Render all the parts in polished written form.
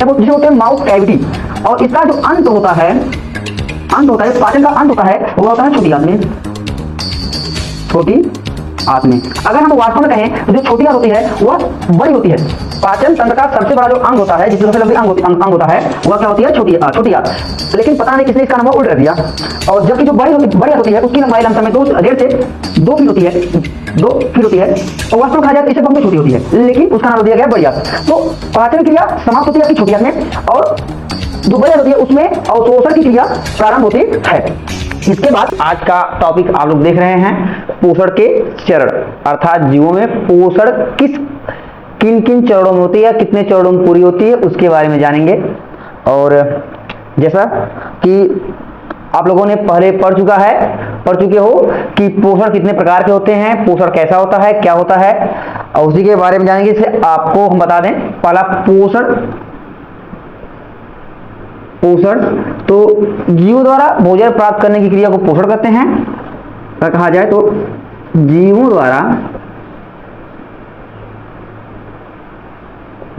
जिसे बोलते हैं माउथ कैविटी। और इसका जो अंत होता है, पाचन का अंत होता है, वो होता है छोटी आंत में। छोटी आंत में अगर हम वास्तव में कहें तो जो छोटी आंत होती है वह बड़ी होती है। पाचन तंत्र का सबसे बड़ा जो अंग होता है, जिसमें सबसे लंबी अंग होता है, वह क्या होती है? छोटी आंत। लेकिन पता नहीं किसने इसका नाम उल्टा दिया। और जबकि जो बड़ी आंत होती है उसकी लंबाई लमसम में 1.5 से 2 फीट होती है, 2 फीट होती है। और वास्तव में कहा जाए तो इससे बहुत छोटी होती है, लेकिन उसका नाम दिया गया बड़ी आंत। तो पाचन क्रिया समाप्त होती है छोटी आंत में, और जो बड़ी आंत होती है उसमें अवशोषण की क्रिया प्रारंभ होती है। इसके बाद आज का टॉपिक आप लोग देख रहे हैं पोषण के चरण, अर्थात जीवों में पोषण किन किन चरणों में होती है, कितने चरणों में पूरी होती है, उसके बारे में जानेंगे। और जैसा कि आप लोगों ने पहले पढ़ चुके हो कि पोषण कितने प्रकार के होते हैं, पोषण कैसा होता है, क्या होता है, और उसी के बारे में जानेंगे। इससे आपको हम बता दें, पहला पोषण तो जीवों द्वारा भोजन प्राप्त करने की क्रिया को पोषण कहते हैं। अगर कहा जाए तो जीवों द्वारा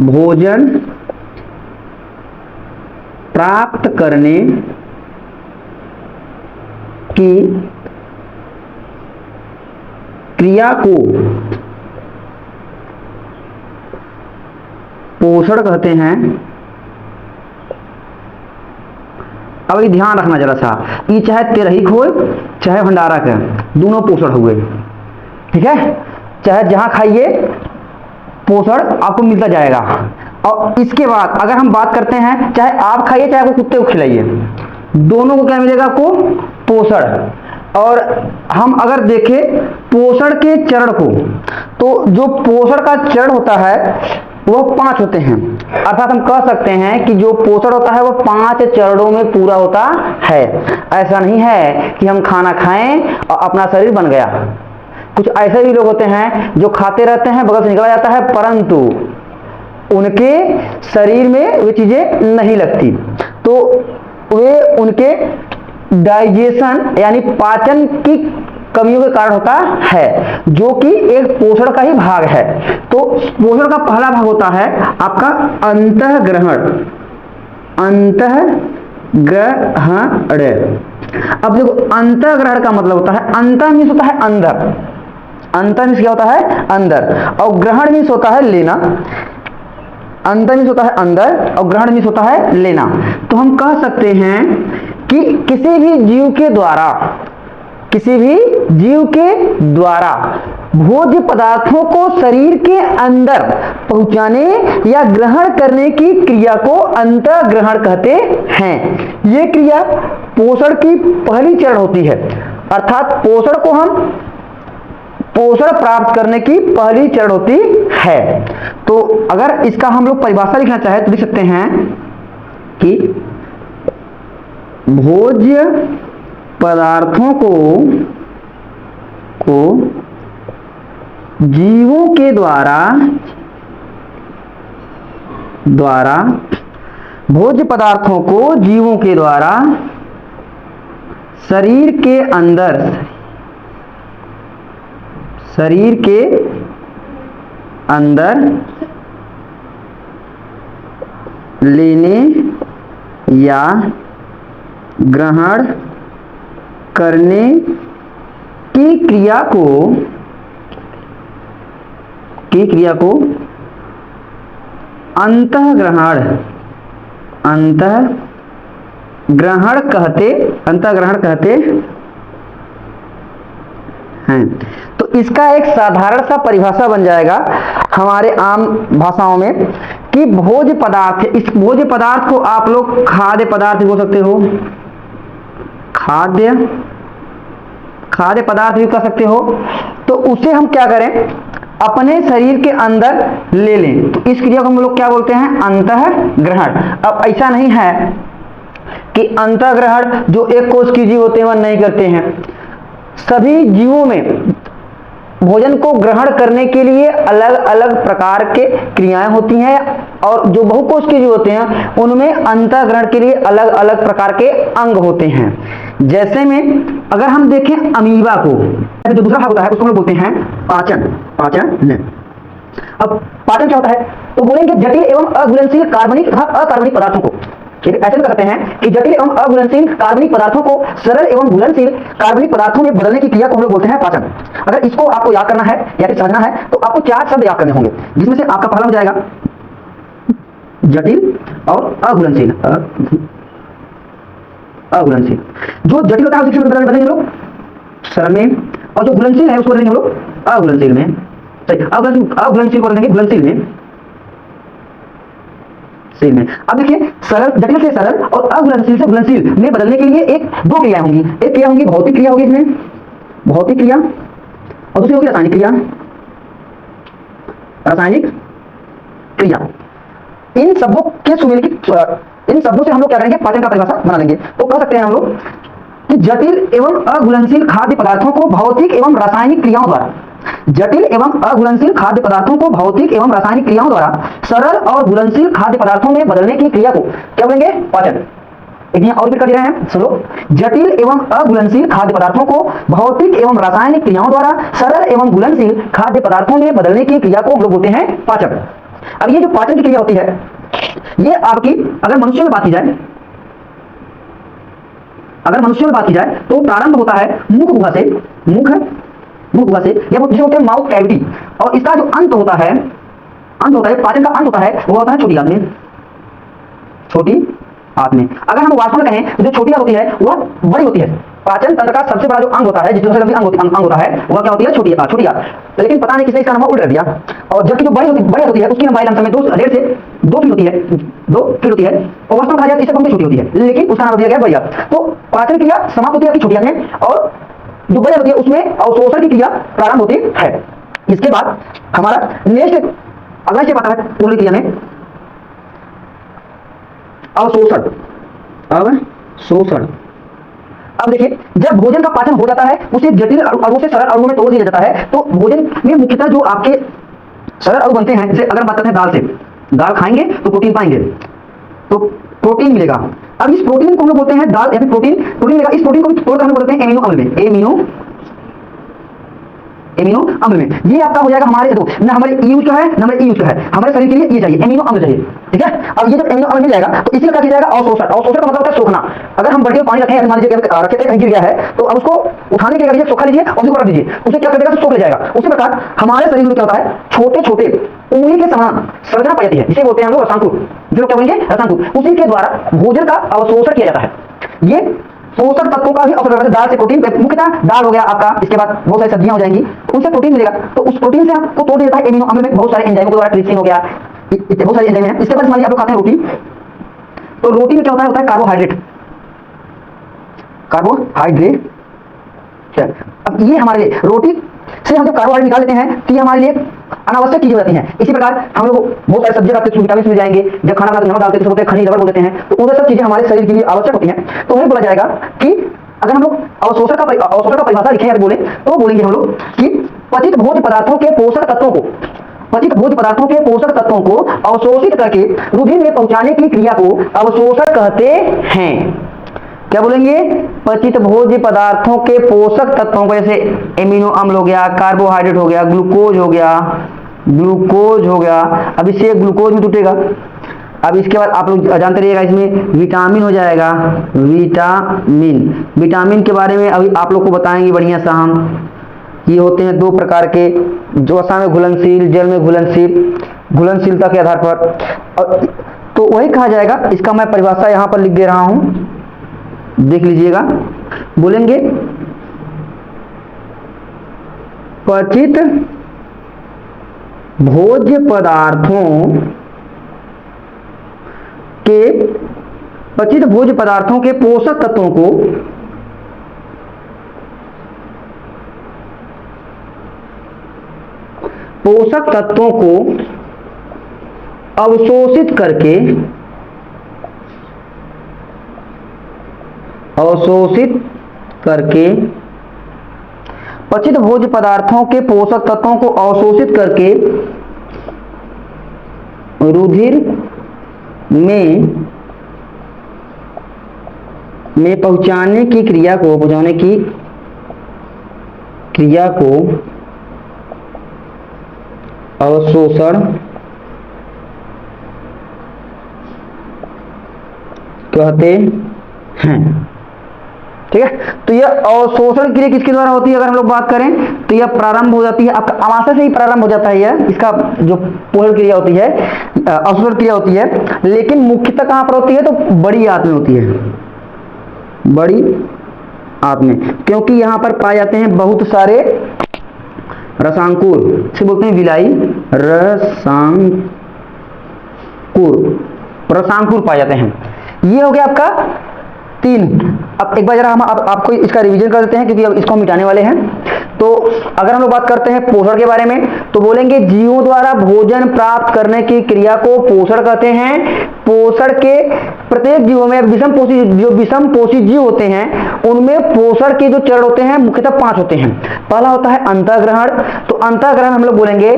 भोजन प्राप्त करने की क्रिया को पोषण कहते हैं। अब ये ध्यान रखना जरा सा, ये चाहे तिरहिक हो चाहे भंडारक है, दोनों पोषण हुए, ठीक है। चाहे जहां खाइए पोषण आपको मिलता जाएगा। और इसके बाद अगर हम बात करते हैं, चाहे आप खाइए चाहे कुत्ते को खिलाइए, दोनों को क्या मिलेगा? आपको पोषण। और हम अगर देखें पोषण के चरण को, तो जो पोषण का चरण होता है वो 5 होते हैं। अर्थात हम कह सकते हैं कि जो पोषण होता है वो 5 चरणों में पूरा होता है। ऐसा नहीं है कि हम खाना खाएं और अपना शरीर बन गया। कुछ ऐसे भी लोग होते हैं जो खाते रहते हैं, बगल से निकला जाता है, परंतु उनके शरीर में वे चीजें नहीं लगती, तो वे उनके डाइजेशन यानी पाचन की कमियों के कारण होता है, जो कि एक पोषण का ही भाग है। तो पोषण का पहला भाग होता है आपका अंतःग्रहण। अब देखो, अंतःग्रहण का मतलब होता है, अंत मीन्स होता है अंदर, अंत मीन्स क्या होता है? अंदर, और ग्रहण मीन्स होता है लेना। अंत मीन्स होता है अंदर और ग्रहण मीन्स होता है लेना। तो हम कह सकते हैं कि किसी भी जीव के द्वारा भोज्य पदार्थों को शरीर के अंदर पहुंचाने या ग्रहण करने की क्रिया को अंतःग्रहण कहते हैं। ये क्रिया पोषण की पहली चरण होती है, अर्थात पोषण प्राप्त करने की पहली चरण होती है। तो अगर इसका हम लोग परिभाषा लिखना चाहे तो लिख सकते हैं कि भोज्य पदार्थों को जीवों के द्वारा भोज्य पदार्थों को जीवों के द्वारा शरीर के अंदर लेने या ग्रहण करने की क्रिया को अंतःग्रहण कहते हैं। तो इसका एक साधारण सा परिभाषा बन जाएगा हमारे आम भाषाओं में कि भोज्य पदार्थ, इस भोज्य पदार्थ को आप लोग खाद्य पदार्थ बोल सकते हो, खाद्य पदार्थ भी कह सकते हो। तो उसे हम क्या करें? अपने शरीर के अंदर ले लें, तो इस क्रिया को हम लोग क्या बोलते हैं? अंतःग्रहण। अब ऐसा नहीं है कि अंतःग्रहण जो एक कोष की जीव होते हैं वह नहीं करते हैं। सभी जीवों में भोजन को ग्रहण करने के लिए अलग अलग प्रकार के क्रियाएं होती हैं, और जो बहुकोष के जीव होते हैं उनमें अंतःग्रहण के लिए अलग अलग प्रकार के अंग होते हैं। जैसे में अगर हम देखें अमीबा को, जो दूसरा भाग होता है उसको हम बोलते हैं पाचन। अब पाचन क्या होता है, तो बोलेंगे जटिल एवं अघुलनशील कार्बनिक तथा अकार्बनिक पदार्थों को, ठीक है, ऐसे भी कर सकते हैं कि जटिल एवं अघुलनशील कार्बनिक पदार्थों को सरल एवं घुलनशील कार्बनिक पदार्थों में बदलने की क्रिया को हम लोग बोलते हैं पाचन। अगर इसको आपको याद करना है या फिर समझना है तो आपको 4 शब्द याद करने होंगे, जिसमें से आपका पहला हो जाएगा जटिल और अघुलनशील। अघुलनशील, जो जटिल होता है उसी बदलेंगे हम लोग सरल में, और जो घुलनशील है उसको बदलेंगे हम लोग अघुलनशील में। सही, अघुलनशील को बदलेंगे घुलनशील में। सही में, अब देखिए सरल, जटिल से सरल और अघुलनशील से घुलनशील में बदलने के लिए दो क्रिया होंगी। एक क्रिया होगी भौतिक क्रिया होगी, इसमें भौतिक क्रिया, और दूसरी होगी रासायनिक क्रिया। रासायनिक क्रिया, इन शब्दों के सुमेलित, इन शब्दों से हम लोग क्या करेंगे, पाचन का परिभाषा बना लेंगे। तो कह सकते हैं हम लोग कि जटिल एवं अघुलनशील खाद्य पदार्थों को भौतिक एवं रासायनिक क्रियाओं द्वारा, जटिल एवं अघुलनशील खाद्य पदार्थों को भौतिक एवं रासायनिक क्रियाओं द्वारा सरल और घुलनशील खाद्य पदार्थों में बदलने की क्रिया को क्या बोलेंगे, पाचन। एक और रिपीट कर दे रहे हैं, सुनो, जटिल एवं अघुलनशील खाद्य पदार्थों को भौतिक एवं रासायनिक क्रियाओं द्वारा सरल एवं घुलनशील खाद्य पदार्थों में बदलने की क्रिया को हम लोग बोलते हैं पाचन। अब ये जो पाचन की क्रिया होती है, ये आपकी अगर मनुष्य में बात की जाए, अगर मनुष्य में बात की जाए तो प्रारंभ होता है मुख गुहा से, मुख गुहा से, या जिसे होते हैं माउथ कैविटी, और इसका जो अंत होता है पाचन का अंत होता है वो होता है छोटी आंत में, छोटी आंत में। अगर हम वास्तव में कहें तो जो छोटी आंत होती है वह बड़ी होती है। पाचन तंत्र का सबसे बड़ा जो अंग होता है, जिसमें सबसे लंबी अंग होता है, वह क्या होती है, छोटी आंत। लेकिन पता नहीं किसने इसका नाम उल्टा दिया, और जबकि जो बड़ी होती है उसकी लंबाई लमसम में 1.5 से 2 फीट होती है, 2 फीट होती है, और वास्तव में कहा जाए इससे कम छोटी होती है, लेकिन उसका नाम दिया गया बड़ी आंत। तो पाचन क्रिया समाप्त होती है छोटी आंत में, और जो बड़ी होती है उसमें अवशोषण की क्रिया प्रारंभ होती है। इसके बाद हमारा नेक्स्ट अगला स्टेप आता है पूर्ण क्रिया में अवशोषण। अवशोषण, अब देखिए जब भोजन का पाचन हो जाता है उसे जटिल अणुओं से सरल अणुओं में तोड़ दिया जाता है। तो भोजन में मुख्यतः जो आपके सरल अणु बनते हैं, जैसे अगर बात करते हैं दाल से, दाल खाएंगे तो प्रोटीन पाएंगे, तो प्रोटीन मिलेगा। अब इस प्रोटीन को हम लोग बोलते हैं दाल, या फिर प्रोटीन मिलेगा। इस प्रोटीन को तोड़कर हम बोलते हैं एमिनो अम्ल में, एमिनो अम्ल में। ये आपका हो जाएगा हमारे, देखो ना हमारे यूज का है ना हमारे यूज का है, हमारे शरीर के लिए ये चाहिए, एमिनो अम्ल चाहिए, ठीक है। अब ये जब एमिनो अम्ल मिल जाएगा तो इसी का किया जाएगा अवशोषण। अवशोषण का मतलब होता है सोखना। अगर हम बल्टी में पानी रखें, मान लीजिए रखे थे, कहीं गिर गया है, तो अब उसको उठाने के लिए सोखा लीजिए और उसको रख दीजिए, उसे क्या कर देगा, सोख ले जाएगा। उसी प्रकार हमारे शरीर में क्या होता है, छोटे छोटे उंगली के समान संरचना पाई जाती है, जिसे बोलते हैं हम लोग रसांकुर, जो क्या बोलेंगे रसांकुर। उसी के द्वारा भोजन का अवशोषण किया जाता है। ये पोषक तत्वों का भी अवसर करते हैं। दाल से प्रोटीन, मुख्यतः दाल हो गया आपका, इसके बाद बहुत सारी सब्जियां हो जाएंगी, उनसे प्रोटीन मिलेगा। तो उस प्रोटीन से आपको तोड़ दिया जाता है एमिनो अम्ल में बहुत सारे एंजाइमों के द्वारा, ट्रिप्सिन हो गया, बहुत सारे एंजाइम हैं। इसके बाद मान लीजिए आप लोग खाते हैं रोटी, तो रोटी में क्या होता है कार्बोहाइड्रेट। अब ये हमारे लिए रोटी से हम जब कार्बोहाइड्रेट निकाल लेते हैं तो ये हमारे लिए अनावश्यक चीजें हो जाती हैं। इसी प्रकार हम लोग बहुत सारे सब्जियां खाते हैं, विटामिन मिल जाएंगे। जब खाना बनाते नमक डालते हैं तो खनिज लवण बोल देते हैं, तो वो सब चीजें हमारे शरीर के लिए आवश्यक होती हैं। तो वही बोला जाएगा कि अगर हम लोग अवशोषण का परिभाषा लिखें, बोले तो बोलेंगे हम लोग कि पतित भोज्य पदार्थों के पोषक तत्वों को, पतित भोज्य पदार्थों के पोषक तत्वों को अवशोषित करके रुधिर में पहुंचाने की क्रिया को अवशोषण कहते हैं। क्या बोलेंगे, पतित भोज्य पदार्थों के पोषक तत्वों को, जैसे एमिनो अम्ल हो गया, कार्बोहाइड्रेट हो गया, ग्लूकोज हो गया। अब इससे ग्लूकोज भी टूटेगा। अब इसके बाद आप लोग जानते रहिएगा, इसमें विटामिन हो जाएगा, विटामिन के बारे में अभी आप लोग को बताएंगे बढ़िया सा हम। ये होते हैं 2 प्रकार के, जो असा में घुलनशील, जल में घुलनशील, घुलनशीलता के आधार पर। और तो वही कहा जाएगा, इसका मैं परिभाषा यहाँ पर लिख दे रहा हूँ, देख लीजिएगा। बोलेंगे पचित भोज्य पदार्थों के पोषक तत्वों को अवशोषित करके पचित भोज्य पदार्थों के पोषक तत्वों को अवशोषित करके रुधिर में पहुंचाने की क्रिया को अवशोषण कहते हैं। ठीक है, तो यह अवशोषण क्रिया किसके द्वारा होती है? अगर हम लोग बात करें तो यह प्रारंभ हो जाती है आपका अमाशय से ही प्रारंभ हो जाता है। यह इसका जो पोषण क्रिया होती है, अवशोषण क्रिया होती है, लेकिन मुख्यतः कहां पर होती है? तो बड़ी आंत में होती है, बड़ी आंत में, क्योंकि यहां पर पाए जाते हैं बहुत सारे रसांकुर, इसे बोलते हैं विलाई रसांकुर पाए जाते हैं। ये हो गया आपका 3। अब एक बार जरा हम आपको इसका रिवीजन कर देते हैं, क्योंकि अब इसको हम मिटाने वाले हैं। तो अगर हम लोग बात करते हैं पोषण के बारे में, तो बोलेंगे जीवों द्वारा भोजन प्राप्त करने की क्रिया को पोषण कहते हैं। पोषण के प्रत्येक जीवों में विषम पोषी जीव होते हैं, उनमें पोषण के जो चरण होते हैं मुख्यतः 5 होते हैं। पहला होता है अंतःग्रहण। तो अंतःग्रहण हम लोग बोलेंगे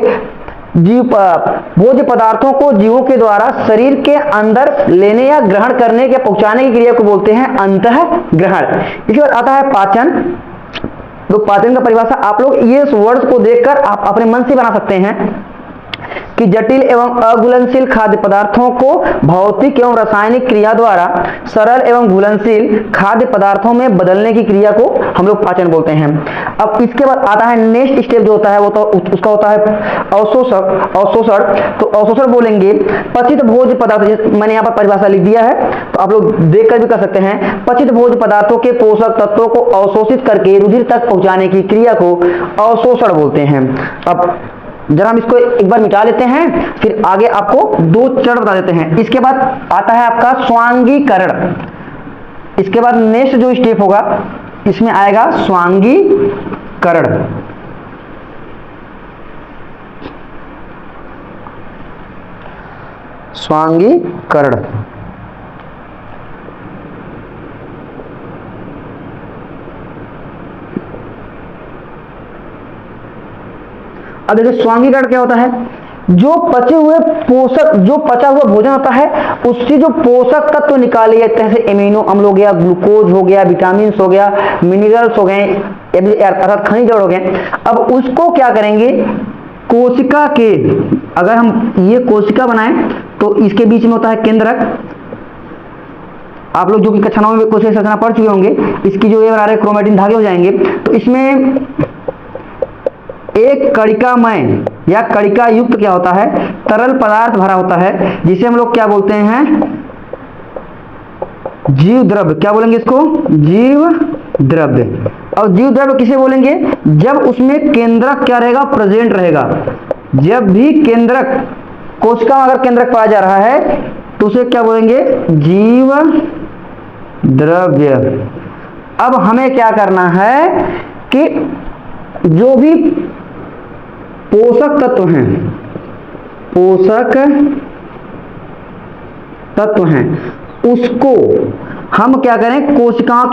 भोज्य पदार्थों को जीवों के द्वारा शरीर के अंदर लेने या ग्रहण करने के पहुंचाने की क्रिया को बोलते हैं अंतःग्रहण। इसके बाद आता है पाचन। तो पाचन का परिभाषा आप लोग ये वर्ड्स को देखकर आप अपने मन से बना सकते हैं कि जटिल एवं अघुलनशील खाद्य पदार्थों को भौतिक एवं रासायनिक क्रिया द्वारा सरल एवं घुलनशील खाद्य पदार्थों में बदलने की क्रिया को हम लोग पाचन बोलते हैं। अब इसके बाद आता है नेक्स्ट स्टेप जो होता है वो तो उसका होता है अवशोषण। तो अवशोषण बोलेंगे पचित भोज्य पदार्थ, मैंने यहाँ पर परिभाषा लिख दिया है तो आप लोग देख कर भी कर सकते हैं। पचित भोज्य पदार्थों के पोषक तत्वों को अवशोषित करके रुधिर तक पहुंचाने की क्रिया को अवशोषण बोलते हैं। अब जरा हम इसको एक बार मिटा लेते हैं, फिर आगे आपको 2 चरण बता देते हैं। इसके बाद आता है आपका स्वांगीकरण। इसके बाद नेक्स्ट जो स्टेप होगा इसमें आएगा स्वांगीकरण। स्वांगीकरण अब देखिए स्वांगीकरण क्या होता है? जो पचे हुए पोषक, जो पचा हुआ भोजन होता है उससे जो पोषक तत्व निकाले जाते हैं, एमिनो अम्ल हो गया, ग्लूकोज हो गया, विटामिन हो गया, मिनरल्स हो गए, अर्थात खनिज हो गए। अब उसको क्या करेंगे? कोशिका के, अगर हम ये कोशिका बनाएं तो इसके बीच में होता है केंद्रक। आप लोग जो कि कक्षा 9 में कोशिका संरचना पढ़ चुके होंगे, इसकी जो ये बना रहे क्रोमेटिन धागे हो जाएंगे। तो इसमें एक कणिकामय या कणिका युक्त क्या होता है? तरल पदार्थ भरा होता है, जिसे हम लोग क्या बोलते हैं? जीव द्रव्य। क्या बोलेंगे इसको? जीव द्रव्य। और जीव द्रव्य किसे बोलेंगे? जब उसमें केंद्रक क्या रहेगा? प्रेजेंट रहेगा। जब भी केंद्रक, कोशिका में अगर केंद्रक पाया जा रहा है तो उसे क्या बोलेंगे? जीव द्रव्य। अब हमें क्या करना है कि जो भी पोषक तत्व हैं, पोषक तत्व हैं, उसको हम क्या करें? कोशिकाओं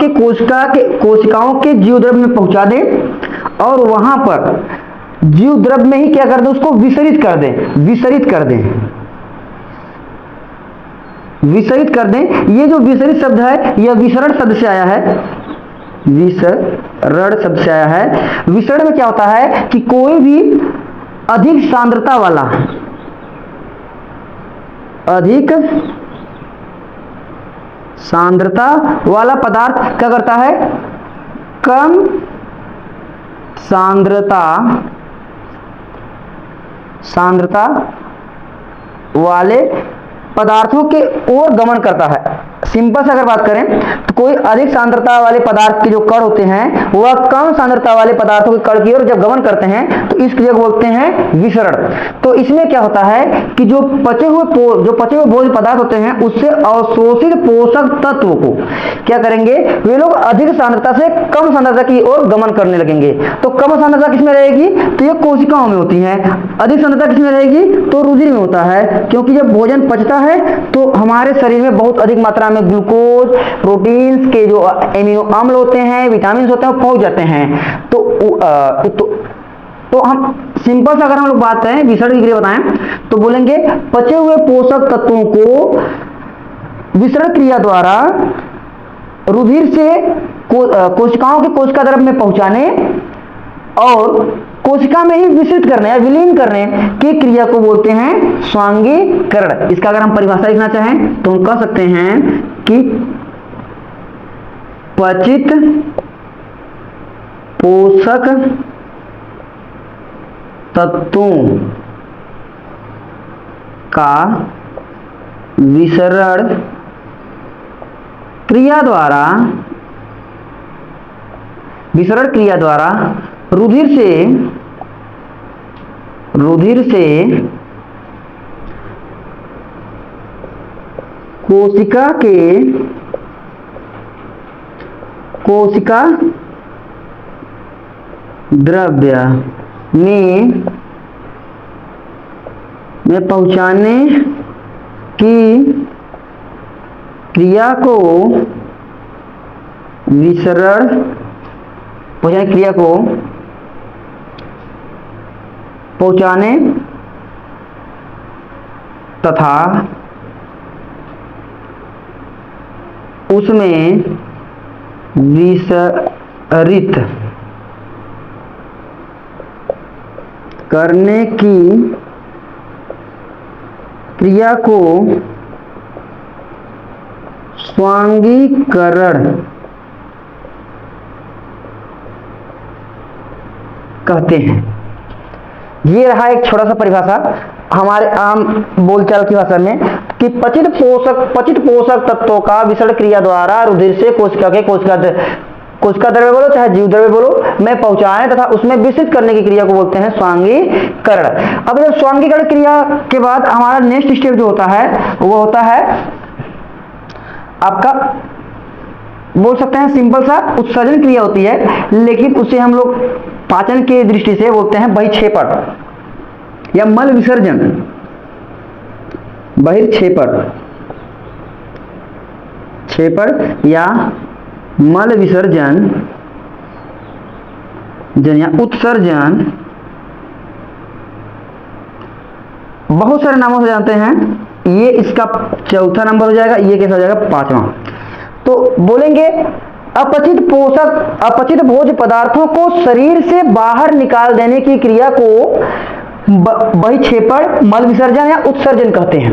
के जीव द्रव्य में पहुंचा दें और वहां पर जीव द्रव्य में ही क्या कर दें? उसको विसरित कर दें। विसरित कर दें। ये जो विसरित शब्द है यह विसरण शब्द से आया है। विसरण शब्द से आया है। विसरण में क्या होता है कि कोई भी अधिक सांद्रता वाला पदार्थ क्या करता है? कम सांद्रता वाले पदार्थों के ओर गमन करता है। सिंपल से अगर बात करें तो कोई अधिक सांद्रता वाले पदार्थ के जो कण होते हैं वह कम सांद्रता वाले पदार्थों के कण की ओर जब गमन करते हैं तो इस क्रिया को बोलते हैं विसरण। तो इसमें क्या होता है कि जो पचे हुए भोज्य पदार्थ होते हैं उससे अवशोषित पोषक तत्व को क्या करेंगे? वे लोग अधिक सांद्रता से कम सांद्रता की ओर गमन करने लगेंगे। तो कम सांद्रता किसमें रहेगी? तो ये कोशिकाओं में होती है। अधिक सांद्रता किसमें रहेगी? तो रुधिर में होता है, क्योंकि जब भोजन पचता है तो हमारे शरीर में बहुत अधिक मात्रा में ग्लूकोज, प्रोटीन्स के जो एमिनो अम्ल होते हैं, विटामिन होते हैं, वो पहुंच जाते हैं। तो हम सिंपल से अगर हम लोग बात करें विसरण की क्रिया बताएं तो बोलेंगे पचे हुए पोषक तत्वों को विसरण क्रिया द्वारा रुधिर से कोशिकाओं के कोशिका द्रव्य में पहुंचाने और कोशिका में ही मिश्रित करने या विलीन करने की क्रिया को बोलते हैं स्वांगीकरण। इसका अगर हम परिभाषा लिखना चाहें तो हम कह सकते हैं कि पचित पोषक तत्वों का विसरण क्रिया द्वारा रुधिर से कोशिका द्रव्य में पहुंचाने की क्रिया को पहुंचाने तथा उसमें विसरित करने की क्रिया को स्वांगीकरण कहते हैं। ये रहा एक छोटा सा परिभाषा हमारे आम बोलचाल की भाषा में कि पचित पोषक तत्वों का विसरण क्रिया द्वारा रुधिर से कोशिका द्रव्य बोलो चाहे जीव द्रव्य बोलो में पहुंचाने तथा उसमें विसर्जित करने की क्रिया को बोलते हैं स्वांगीकरण। अब जब स्वांगीकरण क्रिया के बाद हमारा नेक्स्ट स्टेप जो होता है वो होता है आपका बोल सकते हैं सिंपल सा उत्सर्जन क्रिया होती है, लेकिन उसे हम लोग पाचन की दृष्टि से बोलते हैं बहिक्षेपण या मल विसर्जन। बहिक्षेपण या मल विसर्जन या उत्सर्जन बहुत सारे नामों से जानते हैं। ये इसका चौथा नंबर हो जाएगा, ये कैसा हो जाएगा पांचवा। तो बोलेंगे अपचित भोज्य पदार्थों को शरीर से बाहर निकाल देने की क्रिया को बहिक्षेपण मल विसर्जन या उत्सर्जन कहते हैं।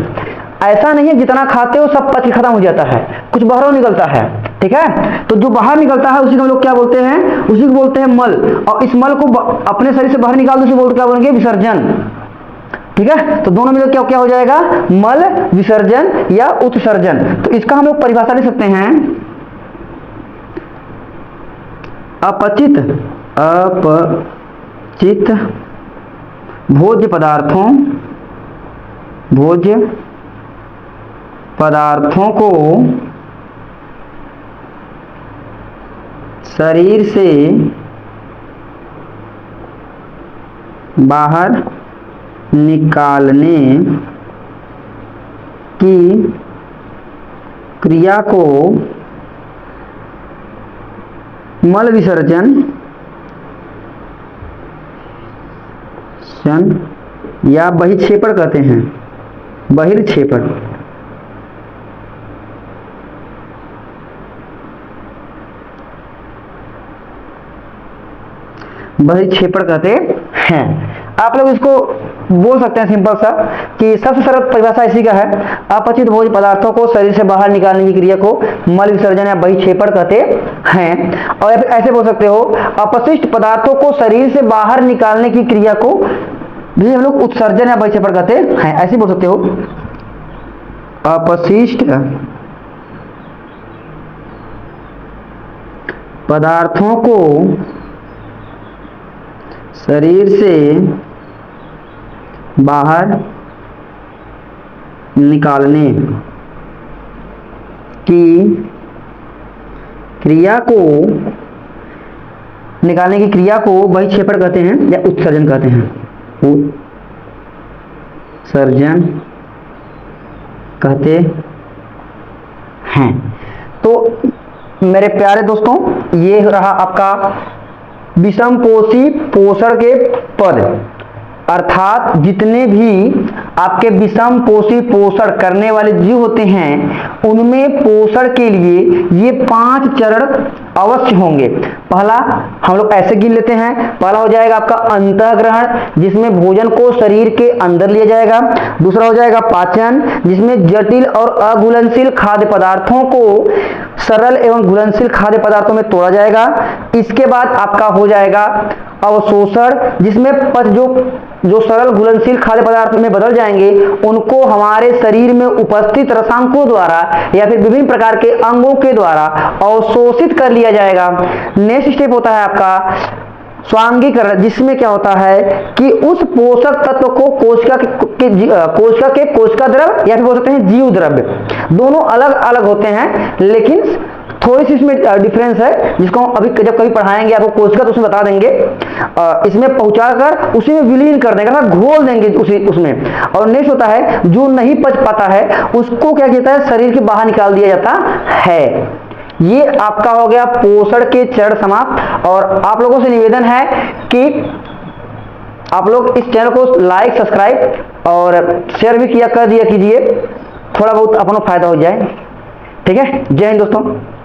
ऐसा नहीं है जितना खाते हो सब पच के खत्म हो जाता है, कुछ बाहर निकलता है, ठीक है। तो जो बाहर निकलता है उसी को हम लोग क्या बोलते हैं, उसी को बोलते हैं मल। और इस मल को अपने शरीर से बाहर निकाल दो उसे बोलते क्या बोलेंगे विसर्जन, ठीक है। तो दोनों मिलकर क्या हो जाएगा मल विसर्जन या उत्सर्जन। तो इसका हम लोग परिभाषा लिख सकते हैं अपचित भोज्य पदार्थों को शरीर से बाहर निकालने की क्रिया को मल विसर्जन या बहिक्षेपण कहते हैं। बहिर्क्षेपण कहते हैं। आप लोग इसको बोल सकते हैं सिंपल सा कि सबसे सरल परिभाषा इसी का है, अपचित भोज्य पदार्थों को शरीर से बाहर निकालने की क्रिया को मल विसर्जन या बहिक्षेपण कहते हैं। और ऐसे बोल सकते हो अपशिष्ट पदार्थों को शरीर से बाहर निकालने की क्रिया को भी हम लोग उत्सर्जन या बहिक्षेपण कहते हैं, ऐसे बोल सकते हो। अपशिष्ट पदार्थों को शरीर से बाहर निकालने की क्रिया को बहिक्षेपण कहते हैं या उत्सर्जन कहते हैं। उत्सर्जन कहते हैं। तो मेरे प्यारे दोस्तों, ये रहा आपका विषमपोषी पोषण के पद, अर्थात जितने भी आपके विषमपोषी पोषण करने वाले जीव होते हैं उनमें पोषण के लिए ये 5 चरण अवश्य होंगे। पहला हम लोग ऐसे गिन लेते हैं। पहला हो जाएगा आपका अंतःग्रहण, जिसमें भोजन को शरीर के अंदर लिया जाएगा। दूसरा हो जाएगा पाचन, जिसमें जटिल और अघुलनशील खाद्य पदार्थों को सरल एवं घुलनशील खाद्य पदार्थों में तोड़ा जाएगा। इसके बाद आपका हो जाएगा अवशोषण, जिसमें पच जो सरल घुलनशील खाद्य पदार्थ में बदल जाएंगे, उनको हमारे शरीर में उपस्थित रसायनों द्वारा या फिर विभिन्न प्रकार के अंगों के द्वारा अवशोषित कर लिया जाएगा। नेक्स्ट स्टेप होता है आपका स्वांगीकरण, जिसमें क्या होता है कि उस पोषक तत्व को कोशिका द्रव्य या फिर बोल सकते हैं जीव द्रव्य, दोनों अलग अलग होते हैं, लेकिन थोड़ी सी इसमें डिफरेंस है, जिसको हम अभी जब कभी पढ़ाएंगे आपको कोशिका तो उसमें बता देंगे। इसमें पहुंचाकर उसी में विलीन कर देंगे, घोल देंगे उसमें। और नेक्स्ट होता है जो नहीं पच पाता है उसको क्या कहता है, शरीर के बाहर निकाल दिया जाता है। ये आपका हो गया पोषण के चरण समाप्त। और आप लोगों से निवेदन है कि आप लोग इस चैनल को लाइक, सब्सक्राइब और शेयर भी किया कर दिया कीजिए, थोड़ा बहुत अपना फायदा हो जाए। ठीक है, जय हिंद दोस्तों।